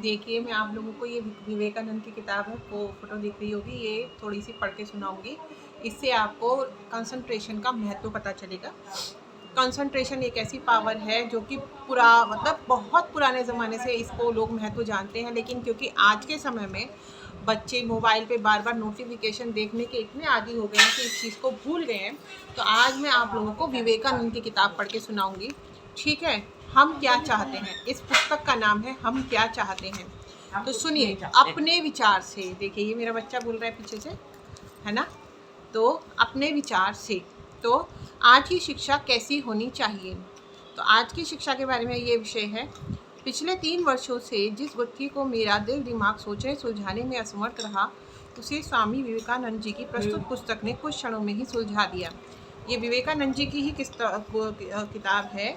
देखिए, मैं आप लोगों को ये विवेकानंद की किताब है वो फ़ोटो दिख रही होगी, ये थोड़ी-सी पढ़ के सुनाऊँगी। इससे आपको कंसंट्रेशन का महत्व पता चलेगा। कंसंट्रेशन एक ऐसी पावर है जो कि मतलब बहुत पुराने ज़माने से इसको लोग महत्व जानते हैं, लेकिन क्योंकि आज के समय में बच्चे मोबाइल पे बार-बार नोटिफ़िकेशन देखने के इतने आदी हो गए हैं कि इस चीज़ को भूल गए हैं। तो आज मैं आप लोगों को विवेकानंद की किताब पढ़ के सुनाऊँगी। ठीक है? हम क्या चाहते हैं? इस पुस्तक का नाम है हम क्या चाहते हैं। तो सुनिए, अपने विचार से। देखिए, ये मेरा बच्चा बोल रहा है पीछे से, है ना? तो अपने विचार से। तो आज की शिक्षा कैसी होनी चाहिए? तो आज की शिक्षा के बारे में ये विषय है। पिछले 3 वर्षों से जिस गुत्थी को मेरा दिल दिमाग सोचने सुलझाने में असमर्थ रहा, उसे स्वामी विवेकानंद जी की प्रस्तुत पुस्तक ने कुछ क्षणों में ही सुलझा दिया। ये विवेकानंद जी की ही किताब है।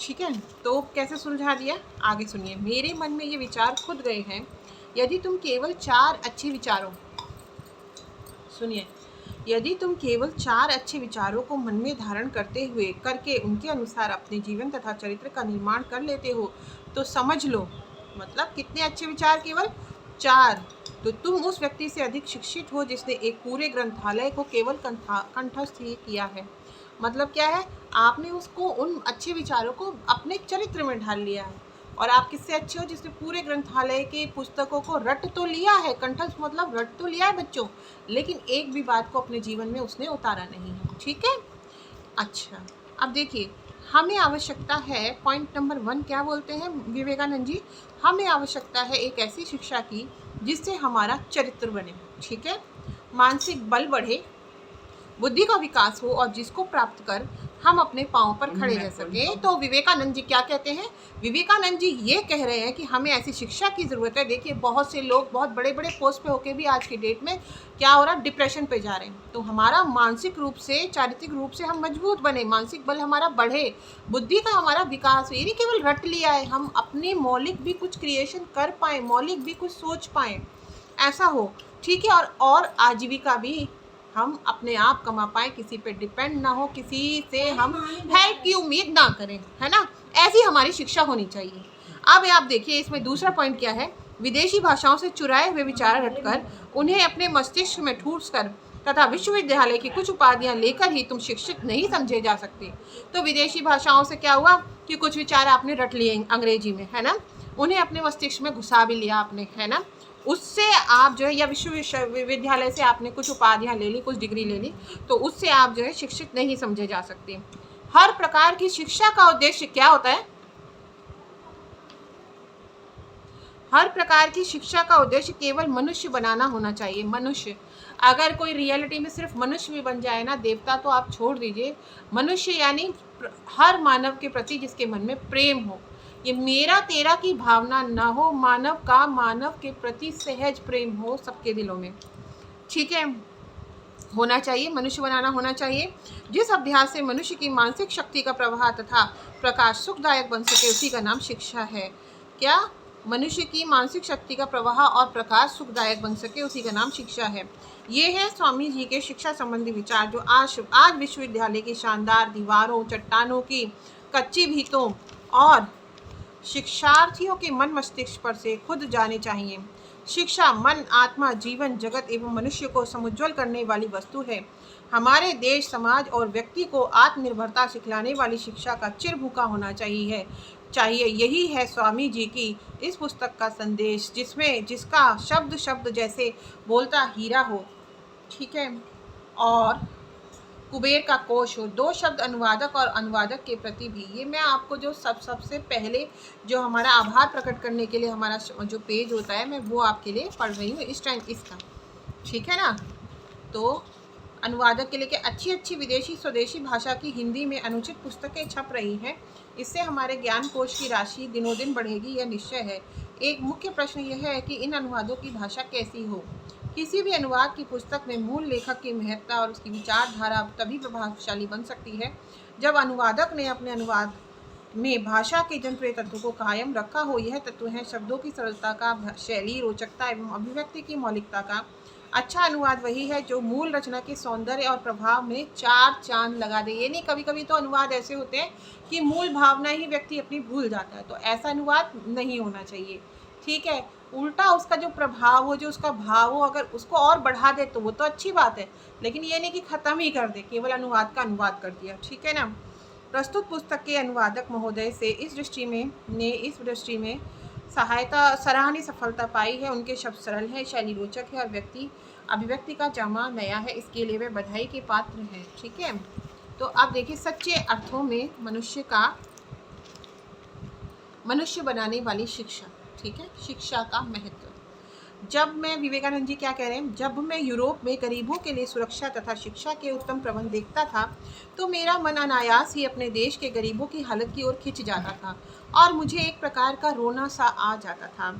ठीक है, तो कैसे सुलझा दिया, आगे सुनिए। मेरे मन में ये विचार खुद गए हैं, यदि तुम केवल 4 अच्छे विचारों सुनिए यदि तुम केवल 4 अच्छे विचारों को मन में धारण करके उनके अनुसार अपने जीवन तथा चरित्र का निर्माण कर लेते हो, तो समझ लो, मतलब कितने अच्छे विचार, केवल 4, तो तुम उस व्यक्ति से अधिक शिक्षित हो जिसने एक पूरे ग्रंथालय को केवल कंठस्थ ही किया है। मतलब क्या है, आपने उसको उन अच्छे विचारों को अपने चरित्र में ढाल लिया है। और आप किससे अच्छे हो, जिसने पूरे ग्रंथालय के पुस्तकों को रट तो लिया है, कंठस्थ मतलब रट तो लिया है बच्चों, लेकिन एक भी बात को अपने जीवन में उसने उतारा नहीं है। ठीक है, अच्छा, अब देखिए, हमें आवश्यकता है, पॉइंट नंबर 1 क्या बोलते हैं विवेकानंद जी, हमें आवश्यकता है एक ऐसी शिक्षा की जिससे हमारा चरित्र बने। ठीक है, मानसिक बल बढ़े, बुद्धि का विकास हो और जिसको प्राप्त कर हम अपने पाँव पर खड़े रह सकें। तो विवेकानंद जी क्या कहते हैं? विवेकानंद जी ये कह रहे हैं कि हमें ऐसी शिक्षा की ज़रूरत है। देखिए, बहुत से लोग बहुत बड़े बड़े पोस्ट पे होके भी आज की डेट में क्या हो रहा है, डिप्रेशन पे जा रहे हैं। तो हमारा मानसिक रूप से, चारित्रिक रूप से हम मजबूत बने, मानसिक बल हमारा बढ़े, बुद्धि का हमारा विकास हो। ये नहीं केवल रट लिया है, हम अपने मौलिक भी कुछ क्रिएशन कर पाएँ, मौलिक भी कुछ सोच पाएँ, ऐसा हो। ठीक है, और आजीविका भी हम अपने आप कमा पाए, किसी पे डिपेंड ना हो, किसी से हम हेल्प की उम्मीद ना करें, है ना? ऐसी हमारी शिक्षा होनी चाहिए। अब आप देखिए, इसमें दूसरा पॉइंट क्या है, विदेशी भाषाओं से चुराए हुए विचार रटकर उन्हें अपने मस्तिष्क में ठूस कर तथा विश्वविद्यालय की कुछ उपाधियां लेकर ही तुम शिक्षित नहीं समझे जा सकते। तो विदेशी भाषाओं से क्या हुआ कि कुछ विचार आपने रट लिए अंग्रेजी में, है ना, उन्हें अपने मस्तिष्क में घुसा भी लिया आपने, है ना, उससे आप जो है, या विश्वविद्यालय से आपने कुछ उपाधियां ले ली, कुछ डिग्री ले ली, तो उससे आप जो है शिक्षित नहीं समझे जा सकते। हर प्रकार की शिक्षा का उद्देश्य क्या होता है? हर प्रकार की शिक्षा का उद्देश्य केवल मनुष्य बनाना होना चाहिए। मनुष्य, अगर कोई रियलिटी में सिर्फ मनुष्य भी बन जाए ना, देवता तो आप छोड़ दीजिए, मनुष्य यानी हर मानव के प्रति जिसके मन में प्रेम हो, ये मेरा तेरा की भावना ना हो, मानव का मानव के प्रति सहज प्रेम हो सबके दिलों में। ठीक है, होना चाहिए, मनुष्य बनाना होना चाहिए। जिस अभ्यास से मनुष्य की मानसिक शक्ति का प्रवाह तथा प्रकाश सुखदायक बन सके, उसी का नाम शिक्षा है। क्या? मनुष्य की मानसिक शक्ति का प्रवाह और प्रकाश सुखदायक बन सके, उसी का नाम शिक्षा है। ये है स्वामी जी के शिक्षा संबंधी विचार, जो आज विश्वविद्यालय की शानदार दीवारों, चट्टानों की कच्ची भीतों और शिक्षार्थियों के मन मस्तिष्क पर से खुद जाने चाहिए। शिक्षा मन, आत्मा, जीवन, जगत एवं मनुष्य को समुज्वल करने वाली वस्तु है। हमारे देश, समाज और व्यक्ति को आत्मनिर्भरता सिखलाने वाली शिक्षा का चिरभूखा होना चाहिए। यही है स्वामी जी की इस पुस्तक का संदेश, जिसका शब्द शब्द जैसे बोलता हीरा हो। ठीक है, और कुबेर का कोश हो। 2 शब्द अनुवादक और अनुवादक के प्रति भी। ये मैं आपको जो सबसे पहले जो हमारा आभार प्रकट करने के लिए हमारा जो पेज होता है, मैं वो आपके लिए पढ़ रही हूँ इस टाइम इसका। ठीक है ना? तो अनुवादक के लिए कि अच्छी अच्छी विदेशी स्वदेशी भाषा की हिंदी में अनुचित पुस्तकें छप रही हैं, इससे हमारे ज्ञान कोश की राशि दिनों दिन बढ़ेगी, यह निश्चय है। एक मुख्य प्रश्न यह है कि इन अनुवादों की भाषा कैसी हो। किसी भी अनुवाद की पुस्तक में मूल लेखक की महत्ता और उसकी विचारधारा तभी प्रभावशाली बन सकती है जब अनुवादक ने अपने अनुवाद में भाषा के जनप्रिय तत्वों को कायम रखा हो। यह तत्व हैं शब्दों की सरलता का, शैली, रोचकता एवं अभिव्यक्ति की मौलिकता का। अच्छा अनुवाद वही है जो मूल रचना के सौंदर्य और प्रभाव में 4 चांद लगा दे। ये नहीं, कभी कभी तो अनुवाद ऐसे होते हैं कि मूल भावना ही व्यक्ति अपनी भूल जाता है, तो ऐसा अनुवाद नहीं होना चाहिए। ठीक है। उल्टा उसका जो प्रभाव हो, जो उसका भाव हो, अगर उसको और बढ़ा दे तो वो तो अच्छी बात है, लेकिन ये नहीं कि ख़त्म ही कर दे, केवल अनुवाद का अनुवाद कर दिया, ठीक है ना। प्रस्तुत पुस्तक के अनुवादक महोदय से इस दृष्टि में सराहनीय सफलता पाई है। उनके शब्द सरल है, शैली रोचक है और अभिव्यक्ति का जमा नया है, इसके लिए वे बधाई के पात्र हैं, ठीक है। तो आप देखिए, सच्चे अर्थों में मनुष्य बनाने वाली शिक्षा, ठीक है, शिक्षा का महत्व। विवेकानंद जी क्या कह रहे हैं, जब मैं यूरोप में गरीबों के लिए सुरक्षा तथा शिक्षा के उत्तम प्रबंध देखता था तो मेरा मन अनायास ही अपने देश के गरीबों की हालत की ओर खिंच जाता था और मुझे एक प्रकार का रोना सा आ जाता था।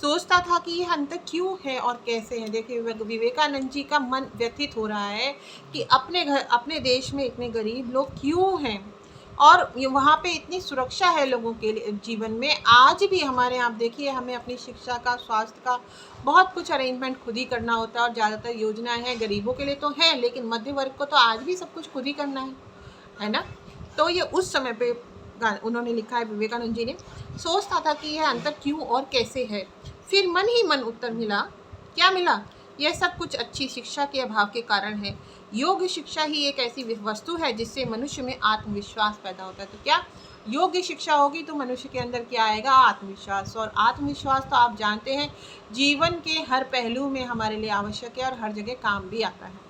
सोचता था कि यह अंतर क्यों है और कैसे है। देखिए, विवेकानंद जी का मन व्यथित हो रहा है कि अपने देश में इतने गरीब लोग क्यों हैं और वहाँ पे इतनी सुरक्षा है लोगों के जीवन में। आज भी हमारे यहाँ आप देखिए, हमें अपनी शिक्षा का, स्वास्थ्य का बहुत कुछ अरेंजमेंट खुद ही करना होता है और ज़्यादातर योजनाएं हैं गरीबों के लिए तो हैं, लेकिन मध्य वर्ग को तो आज भी सब कुछ खुद ही करना है ना। तो ये उस समय पे उन्होंने लिखा है, विवेकानंद जी ने। सोचता था कि यह अंतर क्यों और कैसे है, फिर मन ही मन उत्तर मिला। क्या मिला? यह सब कुछ अच्छी शिक्षा के अभाव के कारण है। योग्य शिक्षा ही एक ऐसी वस्तु है जिससे मनुष्य में आत्मविश्वास पैदा होता है। तो क्या योग्य शिक्षा होगी तो मनुष्य के अंदर क्या आएगा? आत्मविश्वास। और आत्मविश्वास तो आप जानते हैं जीवन के हर पहलू में हमारे लिए आवश्यक है और हर जगह काम भी आता है,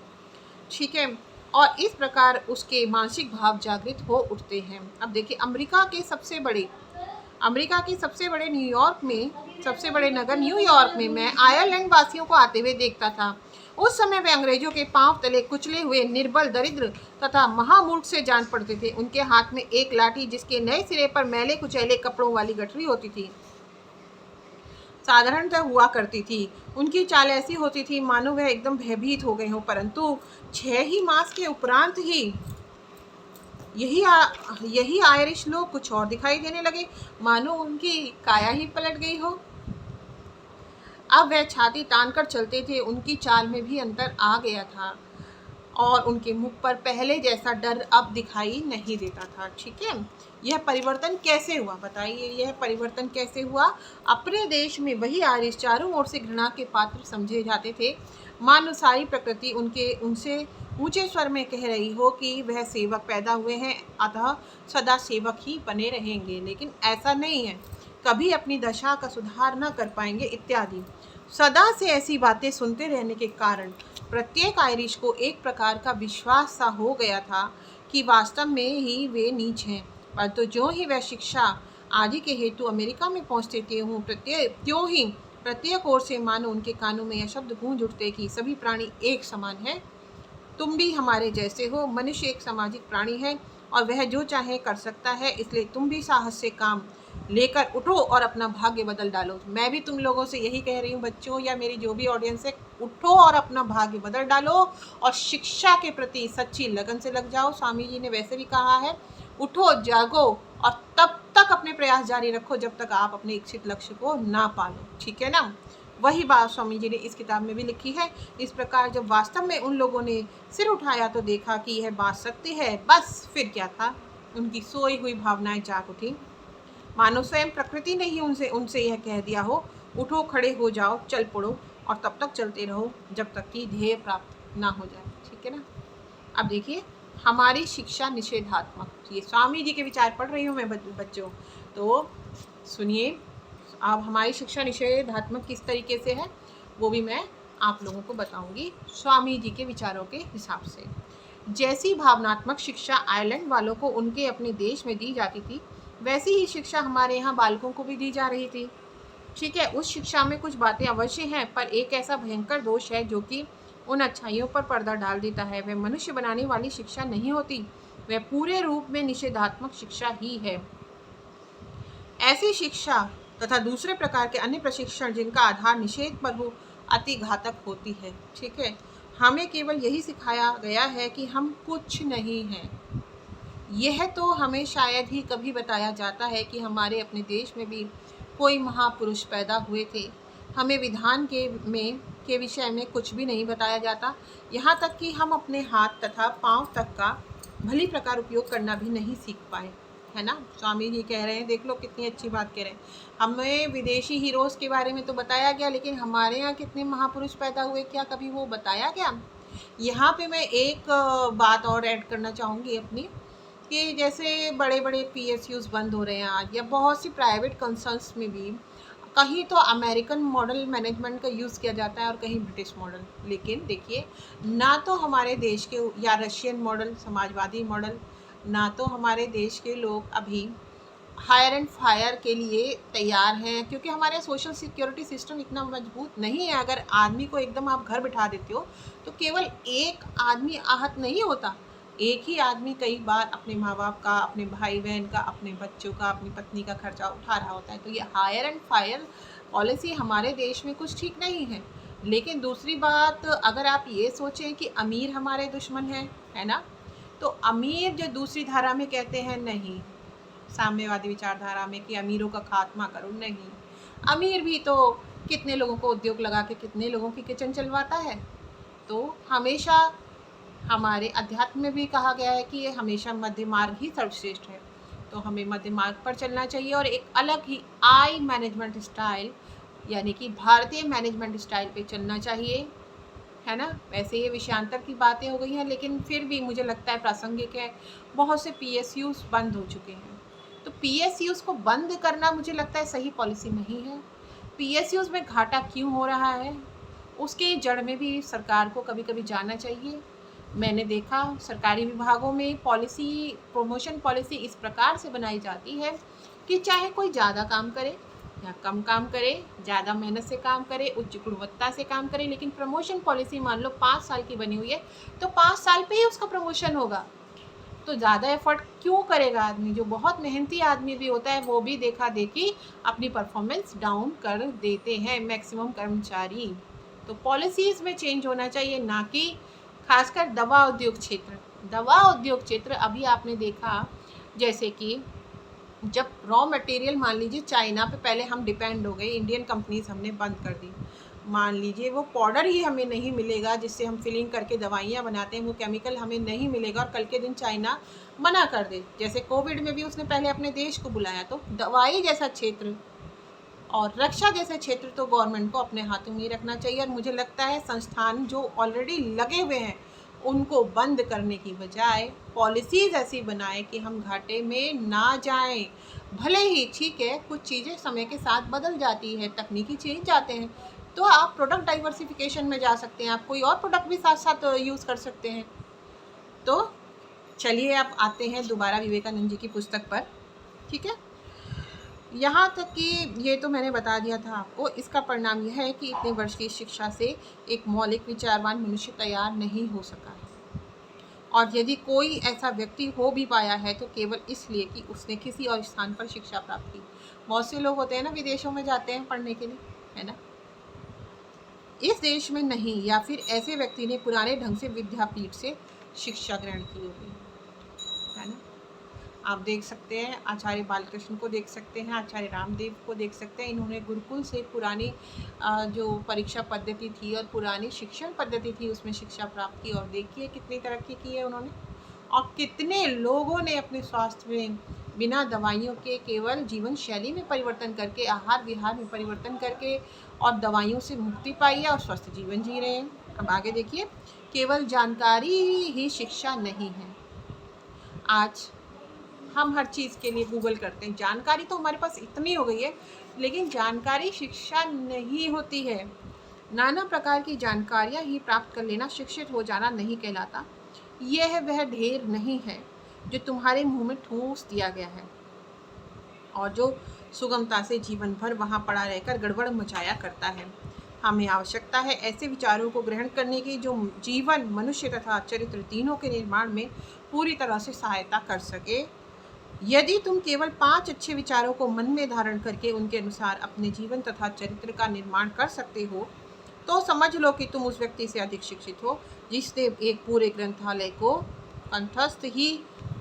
ठीक है। और इस प्रकार उसके मानसिक भाव जागृत हो उठते हैं। अब देखिए, अमेरिका के सबसे बड़े न्यूयॉर्क में मैं आयरलैंड वासियों को आते हुए देखता था। उस समय वे अंग्रेजों के पांव तले कुचले हुए, निर्बल, दरिद्र तथा महामूर्ख से जान पड़ते थे। उनके हाथ में एक लाठी जिसके नए सिरे पर मैले कुचैले कपड़ों वाली गठरी होती थी साधारणतः हुआ करती थी। उनकी चाल ऐसी होती थी मानो वह एकदम भयभीत हो गए हों, परंतु 6 ही मास के उपरांत ही यही आयरिश लोग कुछ और दिखाई देने लगे, मानो उनकी काया ही पलट गई हो। अब वह छाती तान कर चलते थे, उनकी चाल में भी अंतर आ गया था और उनके मुख पर पहले जैसा डर अब दिखाई नहीं देता था, ठीक है। यह परिवर्तन कैसे हुआ? बताइए, यह परिवर्तन कैसे हुआ? अपने देश में वही आयरिश चारों ओर से घृणा के पात्र समझे जाते थे, मानो सारी प्रकृति उनसे ऊंचे स्वर में कह रही हो कि वह सेवक पैदा हुए हैं, अतः सदा सेवक ही बने रहेंगे। लेकिन ऐसा नहीं है, कभी अपनी दशा का सुधार न कर पाएंगे इत्यादि। सदा से ऐसी बातें सुनते रहने के कारण प्रत्येक आयरिश को एक प्रकार का विश्वास सा हो गया था कि वास्तव में ही वे नीच हैं। परंतु जो ही वह शिक्षा आदि के हेतु अमेरिका में पहुंचते थे त्यों ही प्रत्येक ओर से मानो उनके कानों में यह शब्द गूंज उठते कि सभी प्राणी एक समान है, तुम भी हमारे जैसे हो। मनुष्य एक सामाजिक प्राणी है और वह जो चाहे कर सकता है, इसलिए तुम भी साहस से काम लेकर उठो और अपना भाग्य बदल डालो। मैं भी तुम लोगों से यही कह रही हूँ बच्चों, या मेरी जो भी ऑडियंस है, उठो और अपना भाग्य बदल डालो और शिक्षा के प्रति सच्ची लगन से लग जाओ। स्वामी जी ने वैसे भी कहा है, उठो, जागो और तब तक अपने प्रयास जारी रखो जब तक आप अपने इच्छित लक्ष्य को ना पालो, ठीक है ना। वही बात स्वामी जी ने इस किताब में भी लिखी है। इस प्रकार जब वास्तव में उन लोगों ने सिर उठाया तो देखा कि यह बात सत्य है। बस फिर क्या था, उनकी सोई हुई भावनाएं जाग उठी, मानो स्वयं प्रकृति ने ही उनसे यह कह दिया हो, उठो, खड़े हो जाओ, चल पड़ो और तब तक चलते रहो जब तक कि ध्येय प्राप्त ना हो जाए, ठीक है ना। अब देखिए, हमारी शिक्षा निषेधात्मक, ये स्वामी जी के विचार पढ़ रही हूँ मैं बच्चों, तो सुनिए। अब हमारी शिक्षा निषेधात्मक किस तरीके से है वो भी मैं आप लोगों को बताऊंगी स्वामी जी के विचारों के हिसाब से। जैसी भावनात्मक शिक्षा आयरलैंड वालों को उनके अपने देश में दी जाती थी, वैसी ही शिक्षा हमारे यहाँ बालकों को भी दी जा रही थी, ठीक है। उस शिक्षा में कुछ बातें अवश्य हैं, पर एक ऐसा भयंकर दोष है जो कि उन अच्छाइयों पर पर्दा डाल देता है। वह मनुष्य बनाने वाली शिक्षा नहीं होती, वह पूरे रूप में निषेधात्मक शिक्षा ही है। ऐसी शिक्षा तथा दूसरे प्रकार के अन्य प्रशिक्षण जिनका आधार निषेध पर हो, अति घातक होती है, ठीक है। हमें केवल यही सिखाया गया है कि हम कुछ नहीं हैं। यह तो हमें शायद ही कभी बताया जाता है कि हमारे अपने देश में भी कोई महापुरुष पैदा हुए थे। हमें विधान के विषय में कुछ भी नहीं बताया जाता, यहाँ तक कि हम अपने हाथ तथा पाँव तक का भली प्रकार उपयोग करना भी नहीं सीख पाए। है ना। स्वामी जी कह रहे हैं, देख लो कितनी अच्छी बात कह रहे हैं। हमें विदेशी हीरोज़ के बारे में तो बताया गया, लेकिन हमारे यहाँ कितने महापुरुष पैदा हुए, क्या कभी वो बताया गया? यहाँ पे मैं एक बात और ऐड करना चाहूँगी अपनी, कि जैसे बड़े बड़े PSUs बंद हो रहे हैं आज, या बहुत सी प्राइवेट कंसर्न्स में भी कहीं तो अमेरिकन मॉडल मैनेजमेंट का यूज़ किया जाता है और कहीं ब्रिटिश मॉडल। लेकिन देखिए, ना तो हमारे देश के या रशियन मॉडल, समाजवादी मॉडल, ना तो हमारे देश के लोग अभी हायर एंड फायर के लिए तैयार हैं, क्योंकि हमारे सोशल सिक्योरिटी सिस्टम इतना मजबूत नहीं है। अगर आदमी को एकदम आप घर बिठा देते हो तो केवल एक आदमी आहत नहीं होता, एक ही आदमी कई बार अपने माँ बाप का, अपने भाई बहन का, अपने बच्चों का, अपनी पत्नी का खर्चा उठा रहा होता है। तो ये हायर एंड फायर पॉलिसी हमारे देश में कुछ ठीक नहीं है। लेकिन दूसरी बात, अगर आप ये सोचें कि अमीर हमारे दुश्मन हैं, है ना, तो अमीर जो दूसरी धारा में कहते हैं, नहीं, साम्यवादी विचारधारा में कि अमीरों का खात्मा करो, नहीं, अमीर भी तो कितने लोगों को उद्योग लगा के कितने लोगों की किचन चलवाता है। तो हमेशा हमारे अध्यात्म में भी कहा गया है कि ये हमेशा मध्य मार्ग ही सर्वश्रेष्ठ है। तो हमें मध्य मार्ग पर चलना चाहिए और एक अलग ही आई मैनेजमेंट स्टाइल, यानी कि भारतीय मैनेजमेंट स्टाइल पे चलना चाहिए, है ना। वैसे ये विषयांतर की बातें हो गई हैं, लेकिन फिर भी मुझे लगता है प्रासंगिक है। बहुत से PSUs बंद हो चुके हैं, तो PSUs को बंद करना मुझे लगता है सही पॉलिसी नहीं है। PSUs में घाटा क्यों हो रहा है, उसके जड़ में भी सरकार को कभी कभी जाना चाहिए। मैंने देखा सरकारी विभागों में पॉलिसी, प्रमोशन पॉलिसी इस प्रकार से बनाई जाती है कि चाहे कोई ज़्यादा काम करे या कम काम करे, ज़्यादा मेहनत से काम करे, उच्च गुणवत्ता से काम करे, लेकिन प्रमोशन पॉलिसी मान लो 5 साल की बनी हुई है, तो 5 साल पे ही उसका प्रमोशन होगा। तो ज़्यादा एफर्ट क्यों करेगा आदमी? जो बहुत मेहनती आदमी भी होता है वो भी देखा देखी अपनी परफॉर्मेंस डाउन कर देते हैं मैक्सिमम कर्मचारी। तो पॉलिसीज़ में चेंज होना चाहिए, ना कि खासकर दवा उद्योग क्षेत्र। दवा उद्योग क्षेत्र अभी आपने देखा, जैसे कि जब रॉ मटेरियल, मान लीजिए चाइना पे पहले हम डिपेंड हो गए, इंडियन कंपनीज हमने बंद कर दी। मान लीजिए वो पाउडर ही हमें नहीं मिलेगा जिससे हम फिलिंग करके दवाइयाँ बनाते हैं, वो केमिकल हमें नहीं मिलेगा और कल के दिन चाइना मना कर दे। जैसे कोविड में भी उसने पहले अपने देश को बुलाया। तो दवाई जैसा क्षेत्र और रक्षा जैसे क्षेत्र तो गवर्नमेंट को अपने हाथों में ही रखना चाहिए। और मुझे लगता है संस्थान जो ऑलरेडी लगे हुए हैं उनको बंद करने की बजाय पॉलिसीज़ ऐसी बनाए कि हम घाटे में ना जाएं। भले ही ठीक है, कुछ चीज़ें समय के साथ बदल जाती है, तकनीकी चेंज जाते हैं, तो आप प्रोडक्ट डाइवर्सिफिकेशन में जा सकते हैं, आप कोई और प्रोडक्ट भी साथ साथ यूज़ कर सकते हैं। तो चलिए अब आते हैं दोबारा विवेकानंद जी की पुस्तक पर, ठीक है। यहाँ तक कि ये तो मैंने बता दिया था आपको, इसका परिणाम यह है कि इतने वर्ष की शिक्षा से एक मौलिक विचारवान मनुष्य तैयार नहीं हो सका है। और यदि कोई ऐसा व्यक्ति हो भी पाया है तो केवल इसलिए कि उसने किसी और स्थान पर शिक्षा प्राप्त की। बहुत से लोग होते हैं ना, विदेशों में जाते हैं पढ़ने के लिए, है ना, इस देश में नहीं, या फिर ऐसे व्यक्ति ने पुराने ढंग से विद्यापीठ से शिक्षा ग्रहण की होगी, है ना। आप देख सकते हैं आचार्य बालकृष्ण को देख सकते हैं, आचार्य रामदेव को देख सकते हैं। इन्होंने गुरुकुल से पुरानी जो परीक्षा पद्धति थी और पुरानी शिक्षण पद्धति थी उसमें शिक्षा प्राप्त की, और देखिए कितनी तरक्की की है उन्होंने। और कितने लोगों ने अपने स्वास्थ्य में बिना दवाइयों के केवल जीवन शैली में परिवर्तन करके, आहार विहार में परिवर्तन करके और दवाइयों से मुक्ति पाई है और स्वस्थ जीवन जी रहे हैं। अब आगे देखिए, केवल जानकारी ही शिक्षा नहीं है। आज हम हर चीज़ के लिए गूगल करते हैं, जानकारी तो हमारे पास इतनी हो गई है, लेकिन जानकारी शिक्षा नहीं होती है। नाना प्रकार की जानकारियाँ ही प्राप्त कर लेना शिक्षित हो जाना नहीं कहलाता। यह वह ढेर नहीं है जो तुम्हारे मुंह में ठूस दिया गया है और जो सुगमता से जीवन भर वहाँ पड़ा रहकर गड़बड़ मचाया करता है। हमें आवश्यकता है ऐसे विचारों को ग्रहण करने की जो जीवन, मनुष्य तथा चरित्र तीनों के निर्माण में पूरी तरह से सहायता कर सके। यदि तुम केवल 5 अच्छे विचारों को मन में धारण करके उनके अनुसार अपने जीवन तथा चरित्र का निर्माण कर सकते हो तो समझ लो कि तुम उस व्यक्ति से अधिक शिक्षित हो जिसने एक पूरे ग्रंथालय को कंठस्थ ही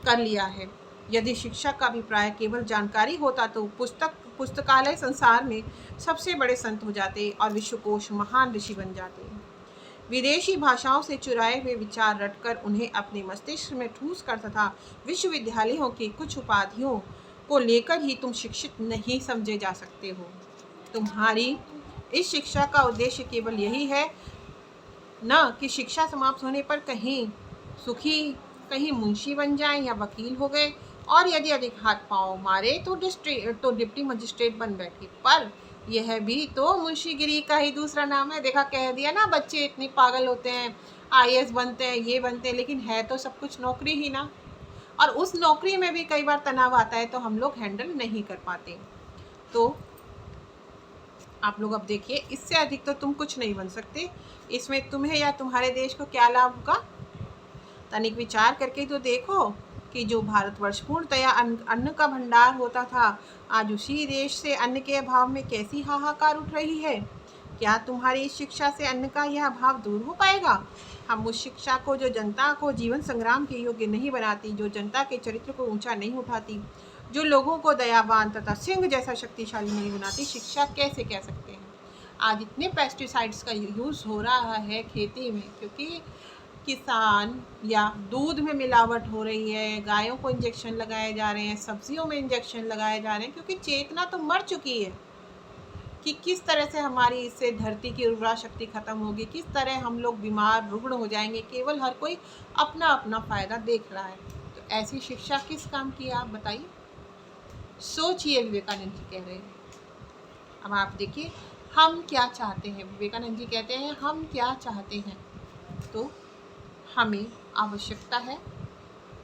कर लिया है। यदि शिक्षा का अभिप्राय केवल जानकारी होता तो पुस्तकालय संसार में सबसे बड़े संत हो जाते और विश्वकोश महान ऋषि बन जाते। विदेशी भाषाओं से चुराए हुए विचार रटकर उन्हें अपने मस्तिष्क में ठूस कर तथा विश्वविद्यालयों की कुछ उपाधियों को लेकर ही तुम शिक्षित नहीं समझे जा सकते हो। तुम्हारी इस शिक्षा का उद्देश्य केवल यही है न कि शिक्षा समाप्त होने पर कहीं सुखी, कहीं मुंशी बन जाएं या वकील हो गए, और यदि अधिक हाथ पांव मारे तो डिप्टी मजिस्ट्रेट बन बैठे। पर यह भी तो मुंशीगिरी का ही दूसरा नाम है। देखा, कह दिया ना, बच्चे इतने पागल होते हैं, आईएएस बनते हैं, ये बनते हैं, लेकिन है तो सब कुछ नौकरी ही ना। और उस नौकरी में भी कई बार तनाव आता है तो हम लोग हैंडल नहीं कर पाते। तो आप लोग अब देखिए, इससे अधिक तो तुम कुछ नहीं बन सकते। इसमें तुम्हें या तुम्हारे देश को क्या लाभ होगा? तनिक विचार करके तो देखो कि जो भारतवर्ष पूर्णतया अन्न का भंडार होता था, आज उसी देश से अन्न के अभाव में कैसी हाहाकार उठ रही है। क्या तुम्हारी इस शिक्षा से अन्न का यह अभाव दूर हो पाएगा? हम उस शिक्षा को जो जनता को जीवन संग्राम के योग्य नहीं बनाती, जो जनता के चरित्र को ऊंचा नहीं उठाती, जो लोगों को दयावान तथा सिंह जैसा शक्तिशाली नहीं बनाती, शिक्षा कैसे कह सकते हैं? आज इतने पेस्टिसाइड्स का यूज़ हो रहा है खेती में, क्योंकि किसान या दूध में मिलावट हो रही है, गायों को इंजेक्शन लगाए जा रहे हैं, सब्जियों में इंजेक्शन लगाए जा रहे हैं, क्योंकि चेतना तो मर चुकी है कि किस तरह से हमारी इससे धरती की उर्वरा शक्ति खत्म होगी, किस तरह हम लोग बीमार रुग्ण हो जाएंगे। केवल हर कोई अपना अपना फ़ायदा देख रहा है। तो ऐसी शिक्षा किस काम की है, आप बताइए? सोचिए, विवेकानंद जी कह रहे हैं। अब आप देखिए, हम क्या चाहते हैं। विवेकानंद जी कहते हैं, हम क्या चाहते हैं। तो हमें आवश्यकता है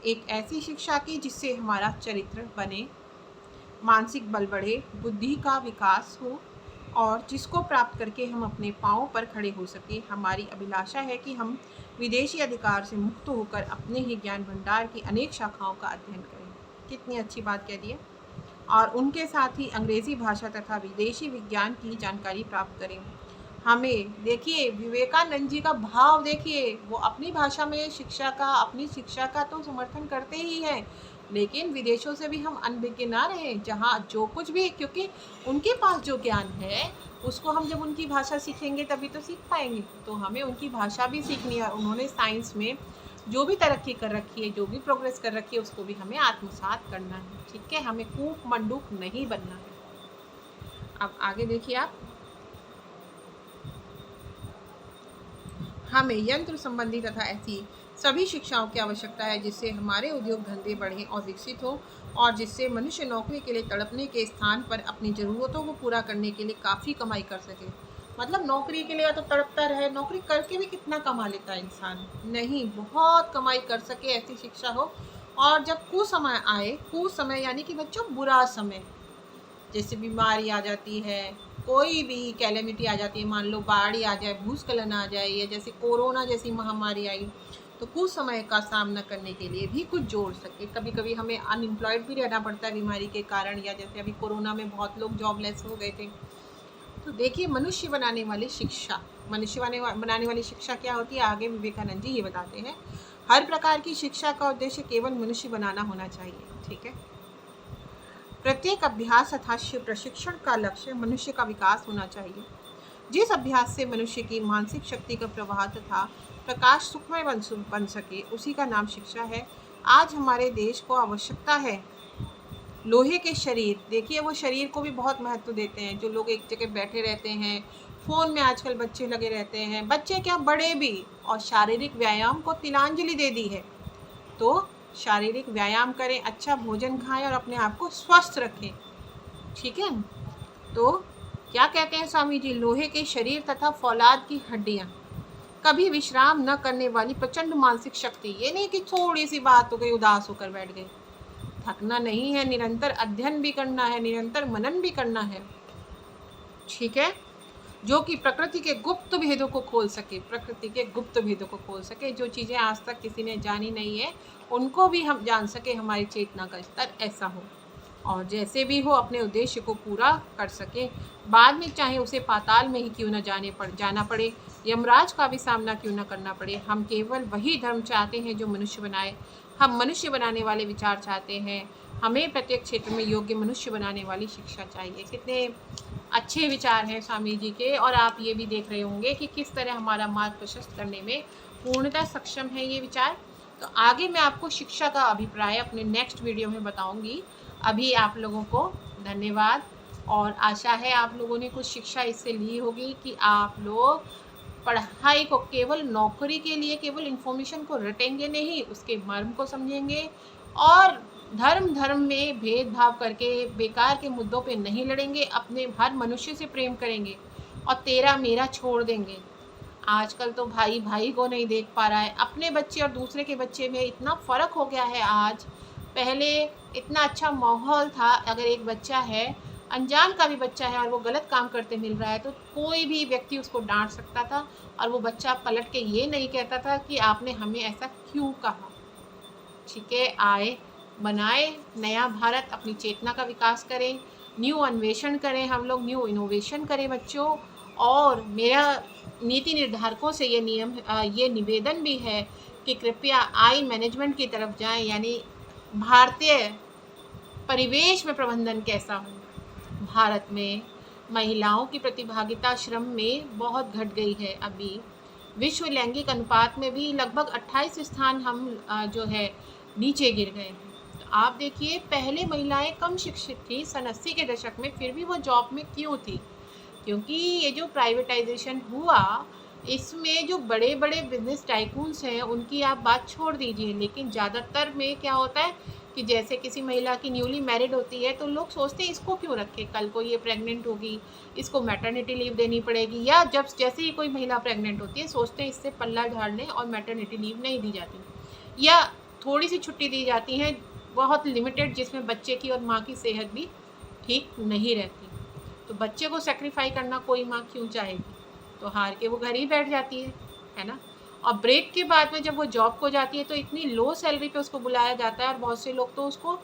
एक ऐसी शिक्षा की जिससे हमारा चरित्र बने, मानसिक बल बढ़े, बुद्धि का विकास हो, और जिसको प्राप्त करके हम अपने पाँव पर खड़े हो सके। हमारी अभिलाषा है कि हम विदेशी अधिकार से मुक्त होकर अपने ही ज्ञान भंडार की अनेक शाखाओं का अध्ययन करें। कितनी अच्छी बात कह दी है। और उनके साथ ही अंग्रेज़ी भाषा तथा विदेशी विज्ञान की जानकारी प्राप्त करें। हमें देखिए, विवेकानंद जी का भाव देखिए, वो अपनी भाषा में शिक्षा का, अपनी शिक्षा का तो समर्थन करते ही हैं, लेकिन विदेशों से भी हम अनभिज्ञ ना रहें, जहाँ जो कुछ भी, क्योंकि उनके पास जो ज्ञान है उसको हम जब उनकी भाषा सीखेंगे तभी तो सीख पाएंगे। तो हमें उनकी भाषा भी सीखनी है। उन्होंने साइंस में जो भी तरक्की कर रखी है, जो भी प्रोग्रेस कर रखी है, उसको भी हमें आत्मसात करना है। ठीक है, हमें कूप मंडूक नहीं बनना है। अब आगे देखिए आप, हमें यंत्र संबंधी तथा ऐसी सभी शिक्षाओं की आवश्यकता है जिससे हमारे उद्योग धंधे बढ़ें और विकसित हो, और जिससे मनुष्य नौकरी के लिए तड़पने के स्थान पर अपनी ज़रूरतों को पूरा करने के लिए काफ़ी कमाई कर सके। मतलब नौकरी के लिए तो तड़पता रहे, नौकरी करके भी कितना कमा लेता है इंसान, नहीं, बहुत कमाई कर सके, ऐसी शिक्षा हो। और जब कुसमय आए, कुसमय यानी कि बच्चों बुरा समय, जैसे बीमारी आ जाती है, कोई भी कैलेमिटी आ जाती है, मान लो बाढ़ आ जाए, भूस्खलन आ जाए, या जैसे कोरोना जैसी महामारी आई, तो कुछ समय का सामना करने के लिए भी कुछ जोड़ सके। कभी कभी हमें अनएम्प्लॉयड भी रहना पड़ता है बीमारी के कारण, या जैसे अभी कोरोना में बहुत लोग जॉबलेस हो गए थे। तो देखिए, मनुष्य बनाने वाली शिक्षा, बनाने वाली शिक्षा क्या होती है, आगे विवेकानंद जी ये बताते हैं। हर प्रकार की शिक्षा का उद्देश्य केवल मनुष्य बनाना होना चाहिए। ठीक है, प्रत्येक अभ्यास तथा प्रशिक्षण का लक्ष्य मनुष्य का विकास होना चाहिए। जिस अभ्यास से मनुष्य की मानसिक शक्ति का प्रवाह तथा प्रकाश सुखमय बन सके, उसी का नाम शिक्षा है। आज हमारे देश को आवश्यकता है लोहे के शरीर। देखिए, वो शरीर को भी बहुत महत्व देते हैं। जो लोग एक जगह बैठे रहते हैं, फ़ोन में आजकल बच्चे लगे रहते हैं, बच्चे क्या बड़े भी, और शारीरिक व्यायाम को तिलांजलि दे दी है। तो शारीरिक व्यायाम करें, अच्छा भोजन खाएं और अपने आप को स्वस्थ रखें। ठीक है, तो क्या कहते हैं स्वामी जी, लोहे के शरीर तथा फौलाद की हड्डियां, कभी विश्राम न करने वाली प्रचंड मानसिक शक्ति। ये नहीं कि थोड़ी सी बात हो गई उदास होकर बैठ गए, थकना नहीं है, निरंतर अध्ययन भी करना है, निरंतर मनन भी करना है। ठीक है, जो कि प्रकृति के गुप्त भेदों को खोल सके, प्रकृति के गुप्त भेदों को खोल सके। जो चीज़ें आज तक किसी ने जानी नहीं है, उनको भी हम जान सके, हमारी चेतना का स्तर ऐसा हो, और जैसे भी हो अपने उद्देश्य को पूरा कर सके। बाद में चाहे उसे पाताल में ही क्यों न जाना पड़े, यमराज का भी सामना क्यों न करना पड़े। हम केवल वही धर्म चाहते हैं जो मनुष्य बनाए। हम मनुष्य बनाने वाले विचार चाहते हैं। हमें प्रत्येक क्षेत्र में योग्य मनुष्य बनाने वाली शिक्षा चाहिए। कितने अच्छे विचार हैं स्वामी जी के, और आप ये भी देख रहे होंगे कि किस तरह हमारा मार्ग प्रशस्त करने में पूर्णतः सक्षम है ये विचार। तो आगे मैं आपको शिक्षा का अभिप्राय अपने नेक्स्ट वीडियो में बताऊंगी। अभी आप लोगों को धन्यवाद, और आशा है आप लोगों ने कुछ शिक्षा इससे ली होगी कि आप लोग पढ़ाई को केवल नौकरी के लिए, केवल इन्फॉर्मेशन को रटेंगे नहीं, उसके मर्म को समझेंगे, और धर्म में भेदभाव करके बेकार के मुद्दों पे नहीं लड़ेंगे, अपने हर मनुष्य से प्रेम करेंगे और तेरा मेरा छोड़ देंगे। आजकल तो भाई भाई को नहीं देख पा रहा है, अपने बच्चे और दूसरे के बच्चे में इतना फ़र्क हो गया है आज। पहले इतना अच्छा माहौल था, अगर एक बच्चा है, अनजान का भी बच्चा है, और वो गलत काम करते मिल रहा है तो कोई भी व्यक्ति उसको डांट सकता था, और वो बच्चा पलट के ये नहीं कहता था कि आपने हमें ऐसा क्यों कहा। ठीक है, आए बनाए नया भारत, अपनी चेतना का विकास करें, न्यू अन्वेषण करें, हम लोग न्यू इनोवेशन करें बच्चों। और मेरा नीति निर्धारकों से ये निवेदन भी है कि कृपया आई मैनेजमेंट की तरफ जाएं, यानी भारतीय परिवेश में प्रबंधन कैसा हो। भारत में महिलाओं की प्रतिभागिता श्रम में बहुत घट गई है। अभी विश्व लैंगिक अनुपात में भी लगभग 28 स्थान हम जो है नीचे गिर गए हैं। तो आप देखिए, पहले महिलाएं कम शिक्षित थी सन 80 के दशक में, फिर भी वो जॉब में क्यों थी? क्योंकि ये जो प्राइवेटाइजेशन हुआ, इसमें जो बड़े बड़े बिजनेस टाइकून्स हैं उनकी आप बात छोड़ दीजिए, लेकिन ज़्यादातर में क्या होता है कि जैसे किसी महिला की न्यूली मैरिड होती है तो लोग सोचते हैं इसको क्यों रखे, कल को ये प्रेग्नेंट होगी, इसको मैटरनिटी लीव देनी पड़ेगी, या जैसे ही कोई महिला प्रेग्नेंट होती है सोचते हैं इससे पल्ला झाड़ लें और मैटरनिटी लीव नहीं दी जाती, या थोड़ी सी छुट्टी दी जाती है बहुत लिमिटेड, जिसमें बच्चे की और माँ की सेहत भी ठीक नहीं रहती। तो बच्चे को सेक्रीफाई करना कोई माँ क्यों चाहेगी? तो हार के वो घर ही बैठ जाती है ना। और ब्रेक के बाद में जब वो जॉब को जाती है तो इतनी लो सैलरी पे उसको बुलाया जाता है, और बहुत से लोग तो उसको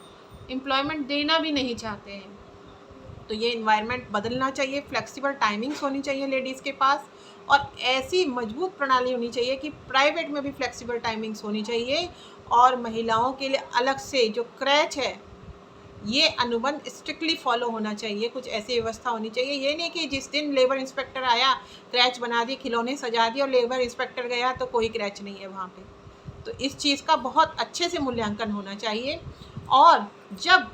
एम्प्लॉयमेंट देना भी नहीं चाहते हैं। तो ये इन्वायरमेंट बदलना चाहिए, फ्लेक्सिबल टाइमिंग्स होनी चाहिए लेडीज़ के पास, और ऐसी मजबूत प्रणाली होनी चाहिए कि प्राइवेट में भी फ्लेक्सिबल टाइमिंग्स होनी चाहिए, और महिलाओं के लिए अलग से जो क्रैच है ये अनुबंध स्ट्रिक्टली फॉलो होना चाहिए। कुछ ऐसी व्यवस्था होनी चाहिए, ये नहीं कि जिस दिन लेबर इंस्पेक्टर आया क्रैच बना दी, खिलौने सजा दिए, और लेबर इंस्पेक्टर गया तो कोई क्रैच नहीं है वहाँ पे। तो इस चीज़ का बहुत अच्छे से मूल्यांकन होना चाहिए। और जब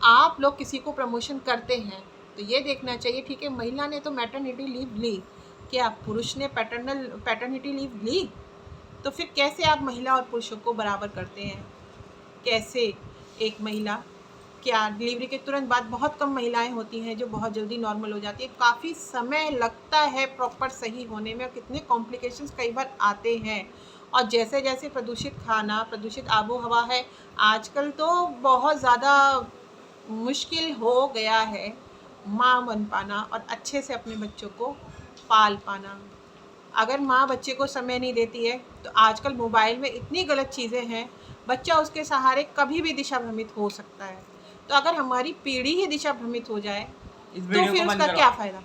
आप लोग किसी को प्रमोशन करते हैं तो ये देखना चाहिए, ठीक है महिला ने तो मैटरनिटी लीव ली, क्या पुरुष ने पैटर्निटी लीव ली? तो फिर कैसे आप महिला और पुरुषों को बराबर करते हैं? कैसे एक महिला, क्या डिलीवरी के तुरंत बाद बहुत कम महिलाएं होती हैं जो बहुत जल्दी नॉर्मल हो जाती है, काफ़ी समय लगता है प्रॉपर सही होने में, और कितने कॉम्प्लिकेशंस कई बार आते हैं। और जैसे जैसे प्रदूषित खाना, प्रदूषित आबो हवा है, आजकल तो बहुत ज़्यादा मुश्किल हो गया है माँ बन पाना और अच्छे से अपने बच्चों को पाल पाना। अगर माँ बच्चे को समय नहीं देती है तो आजकल मोबाइल में इतनी गलत चीज़ें हैं, बच्चा उसके सहारे कभी भी दिशा भ्रमित हो सकता है। तो अगर हमारी पीढ़ी ही दिशा भ्रमित हो जाए तो फिर उसका क्या फ़ायदा?